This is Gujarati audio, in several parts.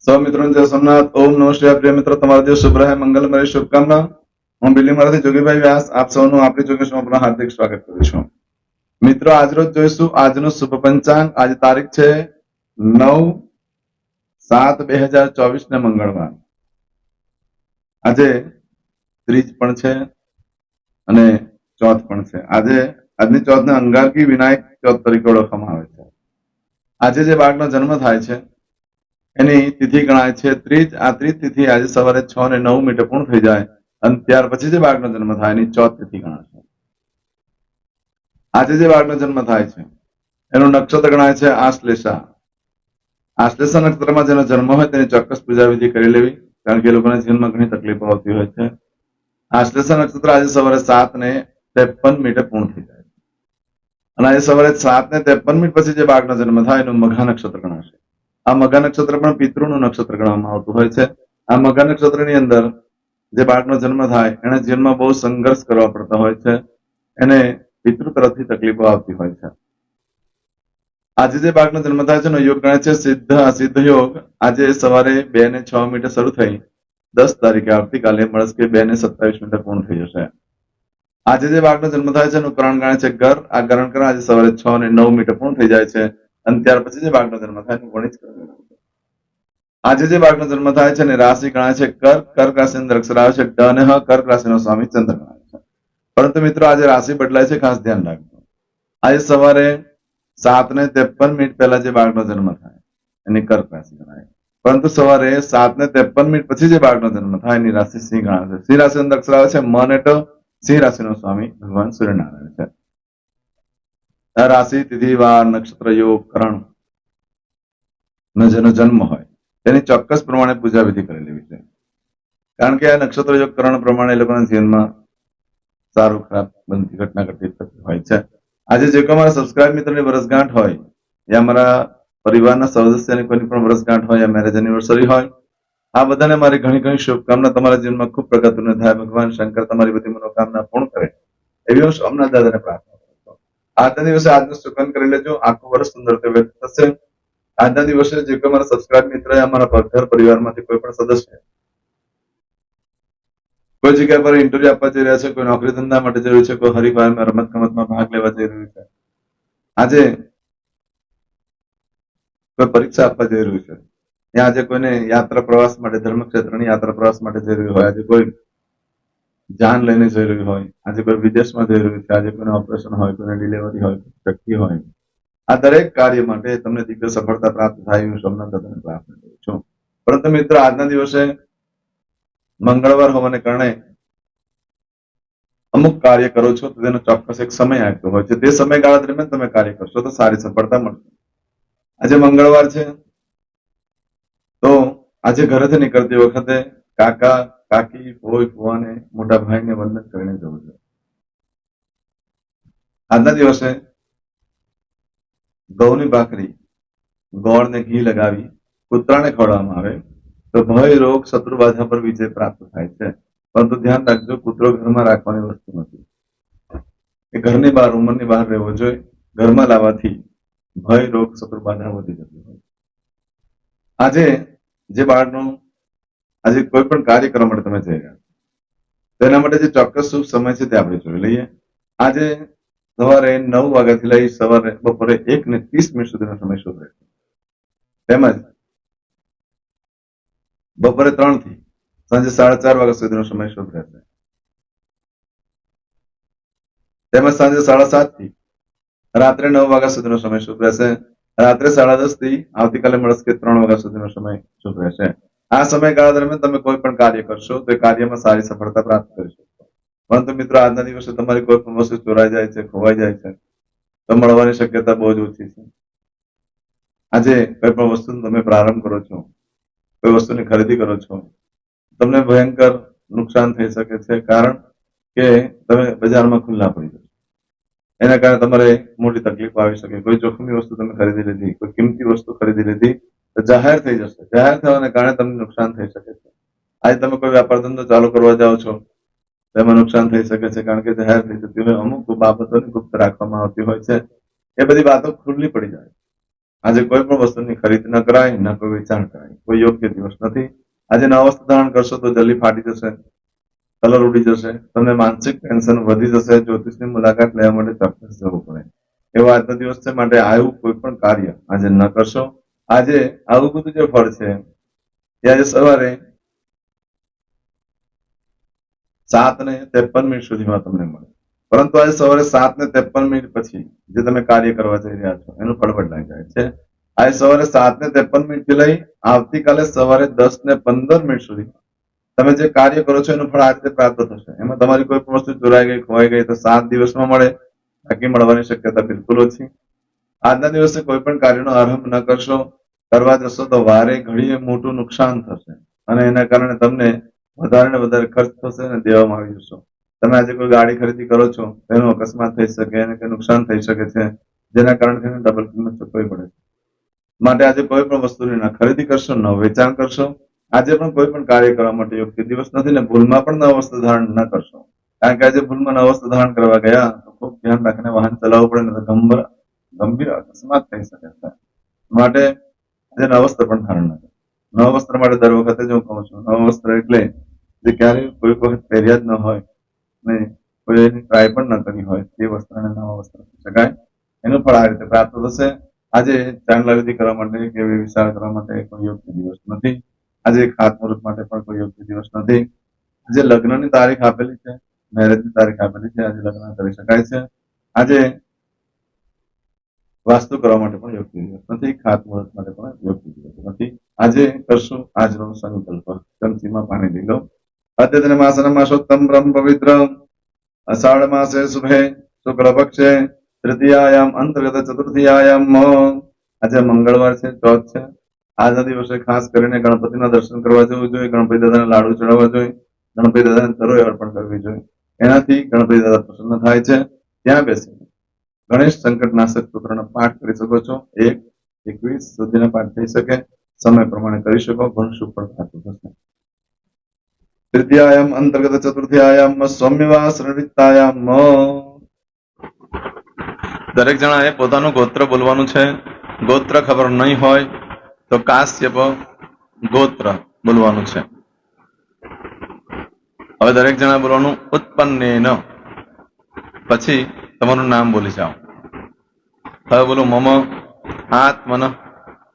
સૌ મિત્રોને જય સોમનાથ. ઓમ નમઃ શિવાય. પ્રિય મિત્રો, તમારો દિવસ શુભ રહે, મંગલમય શુભકામના. હું બિલીમાંથી જોગીભાઈ વ્યાસ આપ સૌનું આપણી જોગેશમાં પુનઃ હાર્દિક સ્વાગત કરું છું. મિત્રો, આજરોજ જોઈશું આજનું શુભ પંચાંગ. આજે તારીખ છે 9/7/2024 ને મંગળવાર. આજે ત્રીજ પણ છે અને ચોથ પણ છે. આજની ચોથને અંગારકી વિનાયક ચોથ તરીકે ઓળખવામાં આવે છે. આજે જે બાળકનો જન્મ થાય છે એની તિથિ ગણાય છે ત્રીજ. આ ત્રીજ તિથિ આજે સવારે 6:09 પૂર્ણ થઈ જાય અને ત્યાર પછી જે બાળકનો જન્મ થાય એની ચોથ તિથિ ગણાશે. આજે જે બાળકનો જન્મ થાય છે એનું નક્ષત્ર ગણાય છે આશ્લેષા. આશ્લેષા નક્ષત્રમાં જેનો જન્મ હોય તેની ચોક્કસ પૂજા વિધિ કરી લેવી, કારણ કે એ લોકોના જીવનમાં ઘણી તકલીફો આવતી હોય છે. આશ્લેષા નક્ષત્ર આજે સવારે 7:53 પૂર્ણ થઈ જાય છે અને આજે સવારે 7:53 પછી જે બાળકનો જન્મ થાય એનું મઘા નક્ષત્ર ગણાશે. આ મઘા નક્ષત્ર પણ પિતૃનું નક્ષત્ર ગણવામાં આવતું હોય છે. આ મઘા નક્ષત્રની અંદર જે બાળકનો જન્મ થાય એને જીવનમાં બહુ સંઘર્ષ કરવા પડતા હોય છે. એને પિતૃ તરફથી તકલીફો આવતી હોય છે. આજે જે બાળકનો જન્મ થાય છે એનો યોગ ગણાય છે સિદ્ધ યોગ. આજે સવારે 2:06 શરૂ થઈ 10 તારીખે આવતીકાલે મળસ્કે 2:27 પૂર્ણ થઈ જશે. આજે જે બાળકનો જન્મ થાય છે એનું કરણ ગણાય છે ગર. આ ગરણ કરણ આજે સવારે 6:09 પૂર્ણ થઈ જાય છે અને ત્યાર પછી જે બાળકનો જન્મ થાય એનું ગણિત કરણ. આજે જે બાળકનો જન્મ થાય છે એની રાશિ ગણાય છે કર્ક. કર્ક રાશિની અંદર અક્ષર આવે છે ડ અને હ. કર્ક રાશિનો સ્વામી ચંદ્ર ગણાય છે. પરંતુ મિત્રો, આજે રાશિ બદલાય છે, ખાસ ધ્યાન રાખજો. આજે સવારે 7:53 પહેલા જે બાળકનો જન્મ થાય એની કર્ક રાશિ ગણાય, પરંતુ સવારે 7:53 પછી જે બાળકનો જન્મ થાય એની રાશિ સિંહ ગણાય છે. સિંહ રાશિની અંદર અક્ષર આવે છે મ અને ટ. સિંહ રાશિનો સ્વામી ભગવાન સૂર્યનારાયણ છે. આ રાશિ, તિથિ, વાર, નક્ષત્ર, યોગ, કરણ જેનો જન્મ હોય તેની ચોક્કસ પ્રમાણે પૂજા વિધિ કરી લેવી છે, કારણ કે આ નક્ષત્ર યોગ કરણ પ્રમાણે એ લોકોના જીવનમાં સારું ખરાબ બનતી ઘટના ઘટિત થતી હોય છે. આજે જે કોઈ અમારા સબસ્ક્રાઇબ મિત્રોની વર્ષગાંઠ હોય યા અમારા પરિવારના સદસ્યની કોઈની પણ વર્ષગાંઠ હોય યા મેરેજ એનિવર્સરી હોય, આ બધાને મારી ઘણી ઘણી શુભકામના. તમારા જીવનમાં ખૂબ પ્રગતિનું થાય. ભગવાન શંકર તમારી બધી મનોકામના પૂર્ણ કરે એવી હું સોમનાથ દાદાને પ્રાર્થના કરું છું. આજના દિવસે આજનું સુકન કરી લેજો. આખું વર્ષ સુંદર વ્યક્ત થશે. આજના દિવસે જે કોઈ મારા સબસ્ક્રાઇબ મિત્ર, અમારા ઘર પરિવારમાંથી કોઈ પણ સદસ્ય કોઈ જગ્યા પર ઇન્ટરવ્યુ આપવા જઈ રહ્યા છે, કોઈ નોકરી ધંધા માટે જઈ રહ્યું છે, કોઈ હરિફાઈમાં રમત ગમતમાં ભાગ લેવા જઈ રહ્યું છે, આજે કોઈ પરીક્ષા આપવા જઈ રહ્યું છે, ત્યાં આજે કોઈને યાત્રા પ્રવાસ માટે, ધર્મક્ષેત્રની યાત્રા પ્રવાસ માટે જઈ રહ્યું હોય, આજે કોઈ જાન લઈને જઈ રહ્યું હોય, આજે કોઈ વિદેશમાં જઈ રહ્યું છે, આજે કોઈને ઓપરેશન હોય, કોઈને ડિલિવરી હોય, વ્યક્તિ હોય, આ દરેક કાર્ય માટે તમને દિવ્ય સફળતા પ્રાપ્ત થાય એવી સોમનાથ દાદાને પ્રાર્થના કરું છું. પરંતુ મિત્રો, આજના દિવસે મંગળવાર હોવાને કારણે અમુક કાર્ય કરો છો તો તેનો ચોક્કસ એક સમય આવતો હોય છે. તે સમયગાળા દરમિયાન તમે કાર્ય કરશો તો સારી સફળતા મળશે. આજે મંગળવાર છે તો આજે ઘરેથી નીકળતી વખતે કાકા, કાકી, ફોઈ, ફુવાને, મોટા ભાઈને વંદન કરીને જવું જોઈએ. આજના દિવસે ઘઉંની ભાખરી ગોળ ને ઘી લગાવી કૂતરાને ખવડાવવામાં આવે તો ભય, રોગ, શત્રુ બાધા પર વિજય પ્રાપ્ત થાય છે. પરંતુ ધ્યાન રાખજો, કૂતરો ઘરમાં રાખવાની વસ્તુ નથી. એ ઘરની બહાર, ઉંમરની બહાર રહેવો જોઈએ. ઘરમાં લાવવાથી ભય, રોગ, શત્રુ બાધા વધી જતી હોય. આજે જે બાળકનું આજે કોઈ પણ કાર્ય કરવા માટે તમે જઈ રહ્યા તેના માટે જે ચોક્કસ શુભ સમય છે તે આપણે જોઈ લઈએ. આજે સવારે 9 વાગ્યાથી લઈ સવારે બપોરે 1:30 સુધીનો સમય શુભ રહેશે. તેમજ બપોરે 3 થી સાંજે 4:30 વાગ્યા સુધીનો સમય શુભ રહેશે. તેમજ સાંજે 7:30 થી રાત્રે 9 વાગ્યા સુધીનો સમય શુભ રહેશે. રાત્રે 10:30 થી આવતીકાલે મળસ્કે 3 વાગ્યા સુધીનો સમય શુભ રહેશે. આ સમયગાળા દરમિયાન તમે કોઈ પણ કાર્ય કરશો તો એ કાર્યમાં સારી સફળતા પ્રાપ્ત કરી શકશો. પરંતુ મિત્રો, આજના દિવસે તમારી કોઈ પણ વસ્તુ ચોરાઈ જાય છે, ખોવાઈ જાય છે તો મળવાની શક્યતા બહુ જ ઓછી છે. આજે કોઈ પણ વસ્તુનો તમે પ્રારંભ કરો છો, કોઈ વસ્તુની ખરીદી કરો છો, તમને ભયંકર નુકસાન થઈ શકે છે, કારણ કે તમે બજારમાં ખુલ્લા પડી જશો. એના કારણે તમારે મોટી તકલીફ આવી શકે. કોઈ જોખમી વસ્તુ તમે ખરીદી લીધી, કોઈ કિંમતી વસ્તુ ખરીદી લીધી તો જાહેર થઈ જશે. જાહેર થવાને કારણે તમને નુકસાન થઈ શકે છે. આજે તમે કોઈ વ્યાપાર ધંધો ચાલુ કરવા જાઓ છો તેમાં નુકસાન થઈ શકે છે, કારણ કે જાહેર થઈ જતી હોય. અમુક બાબતોને ગુપ્ત રાખવામાં આવતી હોય છે. એ બધી વાતો ખુલ્લી પડી જાય. આજે કોઈ પણ વસ્તુની ખરીદ ન કરાય, ન કોઈ વેચાણ કરાય. કોઈ યોગ્ય દિવસ નથી. આજે નવા વસ્ત્ર ધારણ કરશો તો જલ્દી ફાટી જશે, કલર ઉડી જશે, તમને માનસિક ટેન્શન વધી જશે. જ્યોતિષની મુલાકાત લેવા માટે ચોક્કસ જવું પડે એવો આજનો દિવસ છે. માટે આવું કોઈ પણ કાર્ય આજે ન કરશો. આજે આવું બધું જે ફળ છે એ આજે સવારે 7:53 સુધીમાં તમને મળે, પરંતુ આજે સવારે 7:53 પછી જે તમે કાર્ય કરવા જઈ રહ્યા છો એનું ફળ બદલાઈ જાય છે. આજે સવારે 7:53 થી લઈ આવતીકાલે સવારે 10:15 સુધી તમે જે કાર્ય કરો છો એનું ફળ આ રીતે પ્રાપ્ત થશે. એમાં તમારી કોઈ પણ વસ્તુ ચોરાઈ ગઈ, ખોવાઈ ગઈ તો 7 દિવસમાં મળે, બાકી મળવાની શક્યતા બિલકુલ ઓછી. આજના દિવસે કોઈ પણ કાર્યનો આરંભ ન કરશો, કરવા જશો તો વારે ઘડીએ મોટું નુકસાન થશે અને એના કારણે તમને વધારે ને વધારે ખર્ચ થશે અને દેવામાં આવી જશો. તમે આજે કોઈ ગાડી ખરીદી કરો છો તેનો અકસ્માત થઈ શકે અને કે નુકસાન થઈ શકે છે, જેના કારણે તેને ડબલ કિંમત ચૂકવવી પડે છે. માટે આજે કોઈ પણ વસ્તુની ન ખરીદી કરશો, ન વેચાણ કરશો. આજે પણ કોઈ પણ કાર્ય કરવા માટે યોગ્ય દિવસ નથી ને ભૂલમાં પણ નવ વસ્ત્ર ધારણ ન કરશો. કારણ કે આજે ભૂલમાં નવ વસ્ત્ર ધારણ કરવા ગયા તો ખૂબ ધ્યાન રાખીને વાહન ચલાવવું પડે ને તો ગંભીર અકસ્માત થઈ શકે છે. માટે આજે નવ વસ્ત્ર પણ ધારણ ન કરો. નવ વસ્ત્ર માટે દર વખતે જ હું કહું છું, નવ વસ્ત્ર એટલે જે ક્યારેય કોઈ વખત પહેર્યા જ ન હોય ને કોઈ એની ટ્રાય પણ ન કરી હોય તે વસ્ત્રને નવા વસ્ત્ર કહી શકાય. એનું ફળ આ રીતે પ્રાપ્ત થશે. આજે ચાંદલા વિધિ કરવા માટે કે વિચાર કરવા માટે કોઈ યોગ્ય દિવસ નથી. આજે ખાતમુહૂર્ત માટે પણ કોઈ યોગ્ય દિવસ નથી. આજે લગ્નની તારીખ આપેલી છે, મેરેજની તારીખ આપેલી છે, આજે લગ્ન કરી શકાય છે. આજે વાસ્તુ કરવા માટે પણ યોગ્ય દિવસ નથી, ખાતમુહૂર્ત માટે પણ યોગ્ય દિવસ નથી. આજે કરશું આજનો સંકલ્પ. ચમચીમાં પાણી લઈ લો. અદ્યતન માસના માસોત્તમ બ્રહ્મ પવિત્ર અષાઢ માસે શુભે શુક્લ પક્ષે તૃતીયાયામ અંતર્ગત ચતુર્થીયાયામ આજે મંગળવાર છે, ચોથ છે. આજના દિવસે ખાસ કરીને ગણપતિના દર્શન કરવા જવું જોઈએ, ગણપતિ દાદાને લાડુ ચડાવવા જોઈએ, ગણપતિ દાદાને તરોઈ અર્પણ કરવી જોઈએ. એનાથી ગણપતિ દાદા પ્રસન્ન થાય છે. ત્યાં બેસી ગણેશ સંકટનાશક સ્તોત્રનો પાઠ કરી શકો છો. 1-21 સુધીના પાઠ થઈ શકે, સમય પ્રમાણે કરી શકો, ઘણું શુભ ફળ પ્રાપ્ત થશે. તૃતીયાયામ અંતર્ગત ચતુર્થીયાયામ સૌમ્યવા શ્રવિત્તાયામ દરેક જણાએ પોતાનું ગોત્ર બોલવાનું છે. ગોત્ર ખબર નહીં હોય તો કાશ્યપ ગોત્ર બોલવાનું છે. હવે દરેક જણા બોલવાનું ઉત્પન્નેન, પછી તમારું નામ બોલી જાઓ. હવે બોલો મમ આત્મન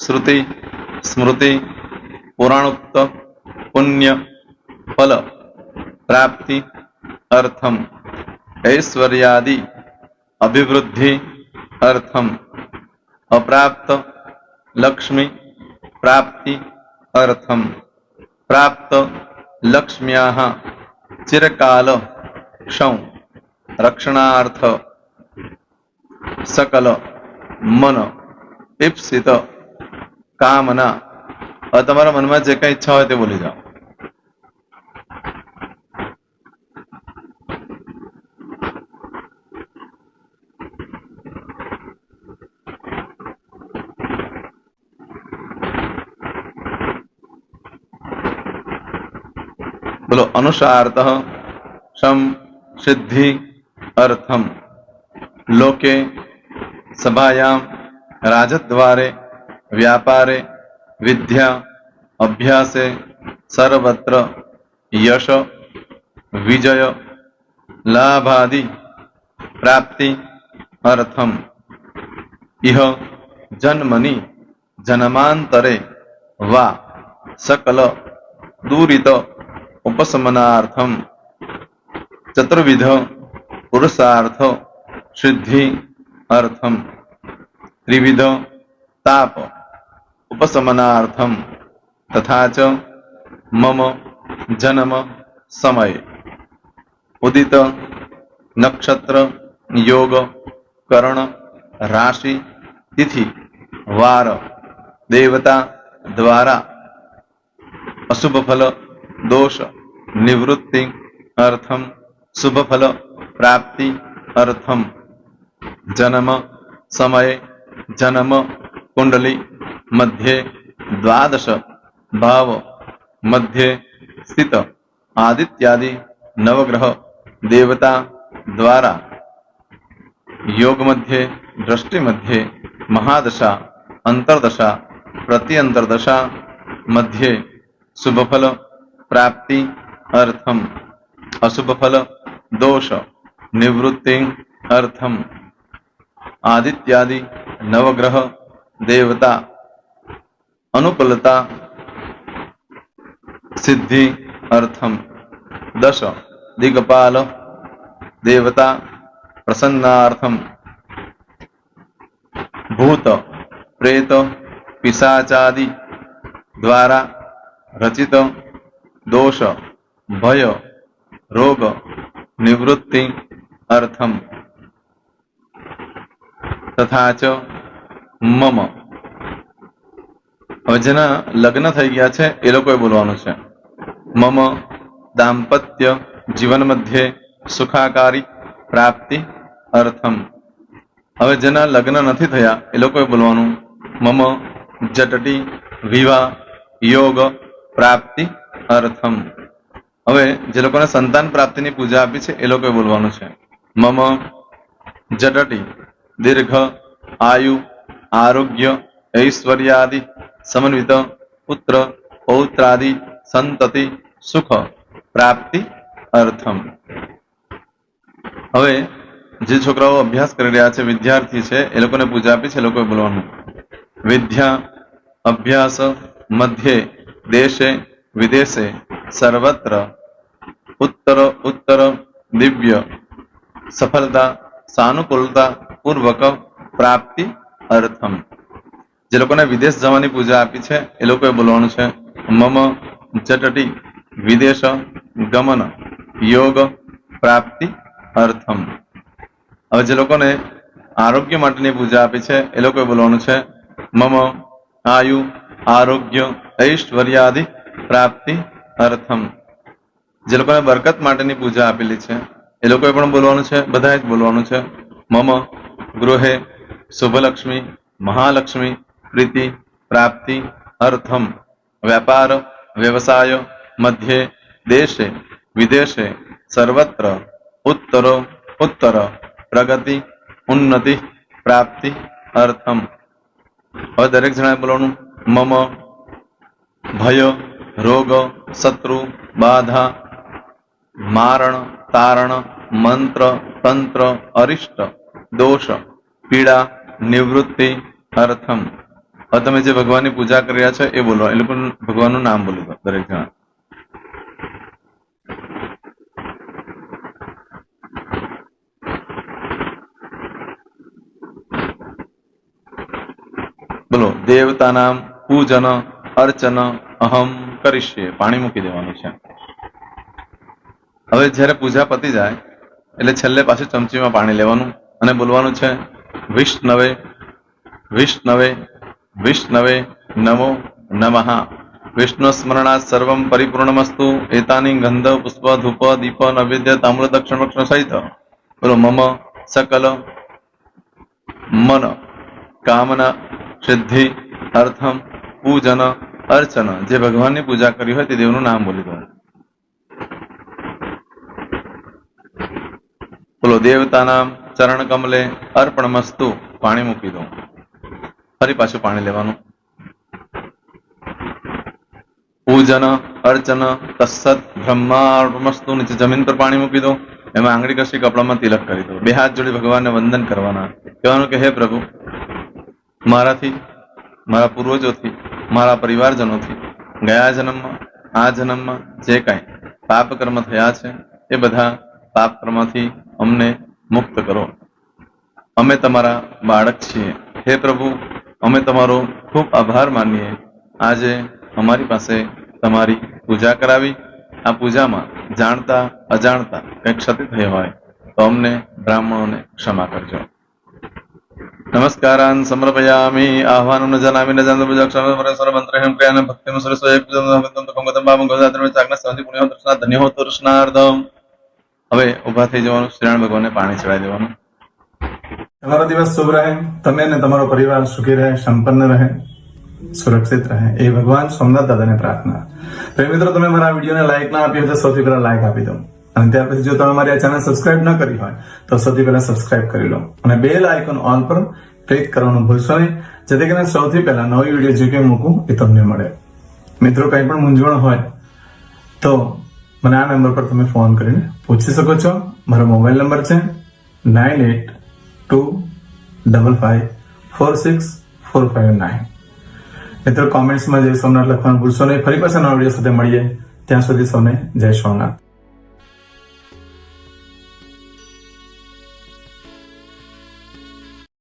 શ્રુતિ સ્મૃતિ પુરાણોક્ત પુણ્ય ફલ પ્રાપ્તિ અર્થમ ઐશ્વર્યાદિ અભિવૃદ્ધિ અર્થમ અપ્રાપ્ત લક્ષ્મી પ્રાપ્તિ અર્થમ પ્રાપ્ત લક્ષ્મ્યાહ ચિરકાલ ક્ષૌ રક્ષણાર્થ સકલ મન ઈપ્સિત કામના. હવે તમારા મનમાં જે કઈ ઈચ્છા હોય તે બોલી જાઓ. બોલો અનુસાર્થ સમ સિદ્ધિ અર્થમ લોકે સભાયામ રાજદ્વારે વ્યાપારે વિદ્યા અભ્યાસે સર્વત્ર યશ વિજય લાભાદિ પ્રાપ્તિ અર્થમ ઇહ જન્મની જન્માંતરે વા સકલ દુરિત ઉપશમનાર્થમ ચતુર્વિધ પુરુષાર્થ સિદ્ધિ અર્થમ ત્રિવિધ તાપ ઉપશમનાર્થમ તથા ચ મમ જન્મ સમય ઉદિત નક્ષત્ર યોગ કરણ રાશિ તિથિ વાર દેવતા દ્વારા અશુભ ફલ દોષ નિવૃત્તિ અર્થમ શુભ ફલ પ્રાપ્તિ અર્થમ જન્મ સમય જન્મ કુંડલી મધ્યે દ્વાદશ ભાવ મધ્યે સ્થિત આદિત્યાદિ નવગ્રહ દેવતા દ્વારા યોગ મધ્યે દ્રષ્ટિ મધ્યે મહાદશા અંતરદશા પ્રત્યંતરદશા मध्ये शुभफल प्राप्ति अर्थम अशुभफल दोष निवृत्ति अर्थम आदित्यादि नवग्रह देवता अनुकूलता सिद्धि अर्थम 10 दिगपाल देवता प्रसन्नार्थम भूत प्रेत पिशाचादि द्वारा रचित दोष भय रोग निवृत्ति अर्थम तथा च मम હવે જેના લગ્ન થઈ ગયા છે એ લોકોએ બોલવાનું છે મમ દાંપત્ય જીવન મધ્યે સુખાકારી પ્રાપ્તિ અર્થમ હવે જેના લગ્ન નથી થયા એ લોકોએ બોલવાનું મમ જટટી વિવાહ યોગ પ્રાપ્તિ અર્થમ હવે જે લોકોને સંતાન પ્રાપ્તિની પૂજા આપી છે એ લોકોએ બોલવાનું છે મમ જટટી દીર્ઘ આયુ આરોગ્ય ऐश्वर्यादि समन्वित पुत्र पौत्रादि संतति सुख प्राप्ति अर्थम હવે જે છોકરાઓ અભ્યાસ કરી રહ્યા છે વિદ્યાર્થી છે એ લોકોને પૂજા આપી છે એ લોકોએ બોલવાનું વિદ્યા અભ્યાસ મધ્યે દેશે વિદેશે સર્વત્ર उत्तर उत्तर दिव्य सफलता सानुकूलता पूर्वक प्राप्ति अर्थम જે લોકોને વિદેશ જવાની પૂજા આપી છે એ લોકોએ બોલવાનું છે મમ જટટી વિદેશ ગમન યોગ પ્રાપ્તિ અર્થમ હવે જે લોકોને આરોગ્ય માટેની પૂજા આપી છે એ લોકોએ બોલવાનું છે મમ આયુ આરોગ્ય ઐશ્વર્યાદિ પ્રાપ્તિ અર્થમ જે લોકોને બરકત માટેની પૂજા આપેલી છે એ લોકોએ પણ બોલવાનું છે બધાએ જ બોલવાનું છે મમ ગૃહે શુભલક્ષ્મી મહાલક્ષ્મી प्रीति प्राप्ति अर्थम व्यापार व्यवसाय मध्य देशे विदेशे सर्वत्र उत्तर उत्तर प्रगति उन्नति प्राप्ति अर्थम और दरेक जणाए बोलવાનું मम भय रोग शत्रु बाधा मारण तारण मंत्र तंत्र अरिष्ट दोष पीड़ा निवृत्ति अर्थम હવે તમે જે ભગવાનની પૂજા કરી રહ્યા છો એ બોલો એ લોકો ભગવાનનું નામ બોલો દરેક જણા બોલો દેવતાનામ પૂજન અર્ચન અહમ કરીશ્યે પાણી મૂકી દેવાનું છે હવે જ્યારે પૂજા પતી જાય એટલે છેલ્લે પાછું ચમચીમાં પાણી લેવાનું અને બોલવાનું છે વિષ્ણવે વિષ્ણવે विष्णवे नमो नमः विष्णु स्मरणात् सर्वं परिपूर्णमस्तु एतानि गंध पुष्प धूप दीप नैवेद्य ताम्र दक्षिण भक्षण सहित बोलो मम सकल मन कामना सिद्धि अर्थम पूजन अर्चन जे भगवान ની પૂજા કરી હોય તે દેવનું નામ બોલી દો બોલો દેવતાનામ ચરણ કમલે અર્પણમસ્તુ પાણી મૂકી દો ફરી પાછું પાણી લેવાનું પૂજન અર્ચન તત્સત બ્રહ્માર્પણમસ્તુ નીચે જમીન પર પાણી મૂકી દો એમાં આંગળી કસી કપડામાં તિલક કરી દો બે હાથ જોડી ભગવાનને વંદન કરવાના કહેવાનું કે હે પ્રભુ મારાથી મારા પૂર્વજોથી મારા પરિવારજનોથી ગયા જન્મમાં આ જન્મમાં જે કાંઈ પાપ કર્મ થયા છે એ બધા પાપ કર્મથી અમને મુક્ત કરો અમે તમારા બાળક છીએ હે પ્રભુ અમે તમારો ખૂબ આભાર માનીએ આજે અમારી પાસે તમારી પૂજા કરાવી આ પૂજામાં જાણતા અજાણતા કંઈ ક્ષતિ થઈ હોય તો અમને બ્રાહ્મણોને ક્ષમા કરજો નમસ્કારાન સમર્પયામિ આહ્વાનમ ન જાનામિ ન જાનતો પૂજાક્ષર મંત્રહેમ ક્રિયાન ભક્તિમ સરસ્વય પૂજન કંગતમ બાબમ ગોદાત્રમે ચાગ્ના સંધિ પુણ્ય દર્શના ધન્ય હો દર્શનાર્થમ હવે ઊભા થઈ જવાનું શ્રીનારાયણ ભગવાનને પાણી ચડાવી દેવાનું તમારો દિવસ શુભ રહે તમે અને તમારો પરિવાર સુખી રહે સંપન્ન રહે સુરક્ષિત રહે એ ભગવાન સોમનાથ દાદાને પ્રાર્થના તો મિત્રો તમે મારા વિડીયોને લાઈક ના આપી હોય તો સૌથી પહેલા લાઈક આપી દો અને ત્યાર પછી જો તમે મારી આ ચેનલ સબસ્ક્રાઇબ ન કરી હોય તો સૌથી પહેલા સબસ્ક્રાઇબ કરી લો અને બેલ આઇકોન ઓલ પર ક્લિક કરવાનું ભૂલશો નહીં જેથી કરીને સૌથી પહેલા નવી વિડીયો જે કંઈ મૂકું એ તમને મળે મિત્રો કંઈ પણ મૂંઝવણ હોય તો મને આ નંબર પર તમે ફોન કરીને પૂછી શકો છો. મારો મોબાઈલ નંબર છે 9825546459. મિત્રો કોમેન્ટ્સમાં જય સોમનાથ લખવાનું ભૂલશો નહીં. ફરી પાછા નવા વિડીયો સાથે મળીએ. ત્યાં સુધી સૌને જય સોમનાથ.